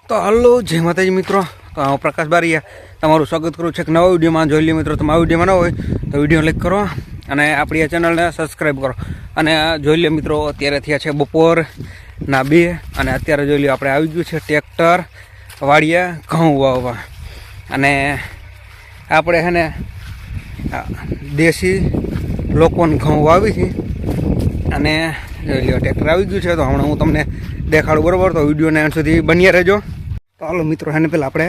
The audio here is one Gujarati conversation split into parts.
તો હલો જય માતાજી મિત્રો, તો હું પ્રકાશ બારીયા તમારું સ્વાગત કરું છું એક નવા વિડીયોમાં. જોઈ લે મિત્રો, તમે આ વિડીયોમાં ન હોય તો વિડીયો લાઈક કરો અને આપણી આ ચેનલને સબસ્ક્રાઈબ કરો. અને જોઈ લે મિત્રો, અત્યારે થયા છે બપોરના 2 અને અત્યારે જોઈ લે આપણે આવી ગયું છે ટ્રેક્ટર વાળીએ ઘઉં વાવવા. અને આપણે છે ને દેશી લોકોને ઘઉં વાવી છે અને જોઈ લે ટ્રેક્ટર આવી ગયું છે. તો હમણાં હું તમને દેખાડું, બરાબર? તો વિડીયોને એન્ડ સુધી બન્યા રહેજો. તો હાલો મિત્રો, એને પહેલાં આપણે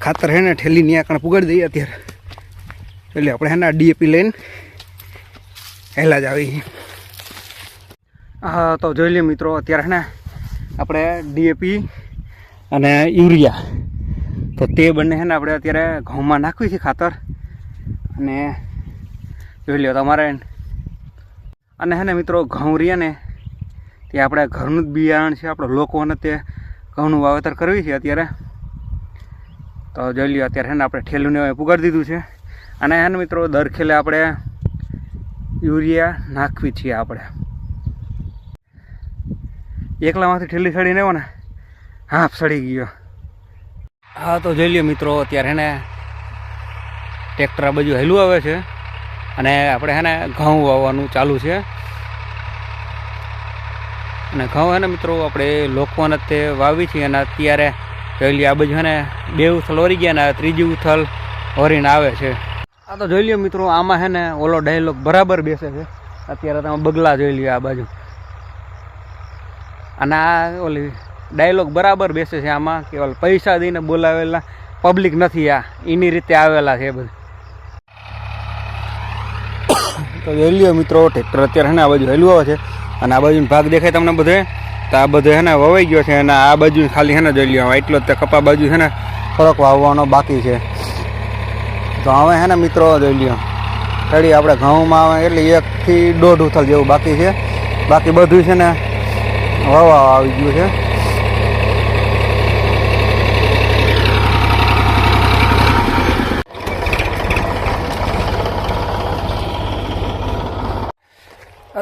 ખાતર છે ને ઠેલીની આકણ પુગાડી દઈએ અત્યારે. એટલે આપણે છે ને ડીએપી લઈને હેલા જ આવી. હા, તો જોઈ લઈએ મિત્રો, અત્યારે છે ને આપણે ડીએપી અને યુરિયા તો તે બંને છે ને આપણે અત્યારે ઘઉંમાં નાખવી છે ખાતર. અને જોઈ લો તમારે. અને છે ને મિત્રો, ઘઉં રહ્યા ને તે આપણે ઘરનું જ બિયારણ છે, આપણે લોકોને તે ઘઉંનું વાવેતર કરવી છે અત્યારે. તો જોઈ લો અત્યારે છે ને આપણે ઠેલુંને પુગાડી દીધું છે. અને છે ને મિત્રો, દર ખેલે આપણે યુરિયા નાખવી છીએ. આપણે એકલામાંથી ઠેલી સડીને આવ્યો ને હાફ સડી ગયો. હા, તો જોઈ લો મિત્રો, અત્યારે છે ને ટ્રેક્ટર આ બાજુ હેલું આવે છે અને આપણે છે ને ઘઉં વાવવાનું ચાલુ છે. અને ઘઉં છે ને મિત્રો આપણે લોકોને તે વાવી છીએ. અને અત્યારે જોઈ લે આ બાજુ છે ને 2 ઉથલ વરી ગયા ને 3જી ઉથલ વરીને આવે છે. આ તો જોઈ લ્યો મિત્રો, આમાં છે ને ઓલો ડાયલોગ બરાબર બેસે છે. અત્યારે તમે બગલા જોઈ લ્યો આ બાજુ, અને આ ઓલી ડાયલોગ બરાબર બેસે છે આમાં. કે ઓલ પૈસા દઈને બોલાવેલા પબ્લિક નથી, આ એની રીતે આવેલા છે બધું. તો જોઈ લ્યો મિત્રો, ટ્રેક્ટર અત્યારે છે ને આ બાજુ હેલું આવે છે અને આ બાજુ ભાગ દેખાય તમને બધે. તો આ બધે છે ને વવાઈ ગયો છે અને આ બાજુ ખાલી છે ને જોઈ લ્યો એટલો જ કપા બાજુ છે ને થોડોક વાવવાનો બાકી છે. તો હવે છે ને મિત્રો જોઈ લ્યો થડી આપણે ઘઉંમાં આવે એટલે 1 થી 1.5 ઉથલ જેવું બાકી છે. બાકી બધું છે ને વાવવા આવી ગયું છે.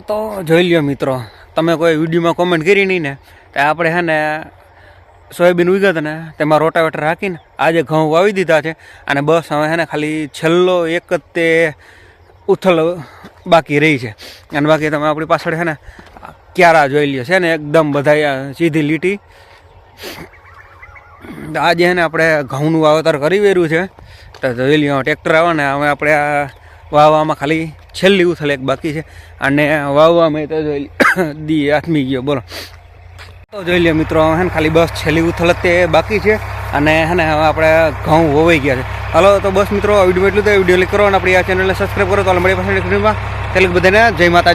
તો જોઈ લ્યો મિત્રો, તમે કોઈ વિડીયોમાં કોમેન્ટ કરી નહીં ને, તો આપણે છે ને સોયાબીન ઉગત ને તેમાં રોટાવેટર રાખીને આજે ઘઉં વાવી દીધા છે. અને બસ હવે છે ને ખાલી છેલ્લો એક જ તે ઉથલ બાકી રહી છે. અને બાકી તમે આપણી પાછળ છે ને ક્યારા જોઈ લ્યો છે ને એકદમ બધા સીધી લીટી. આજે છે ને આપણે ઘઉંનું વાવેતર કરી વેર્યું છે. તો જોઈ લ્યો ટ્રેક્ટર આવે ને હવે આપણે આ વાવવામાં ખાલી છેલ્લી ઉથલ એક બાકી છે. અને વાવવામાં તો જોઈ દી આથમી ગયો, બોલો. તો જોઈ લે મિત્રો, હે ને ખાલી બસ છેલ્લી ઉથલ તે બાકી છે. અને હે ને હવે આપણે ઘઉં વવાઈ ગયા છે. હાલો તો બસ મિત્રો, આ વિડીયો એટલું તો વિડીયો લાઈક કરો અને આપણી આ ચેનલને સબસ્ક્રાઈબ કરો. તો મળીએ પાછળ વિડીયોમાં. બધાને જય માતા.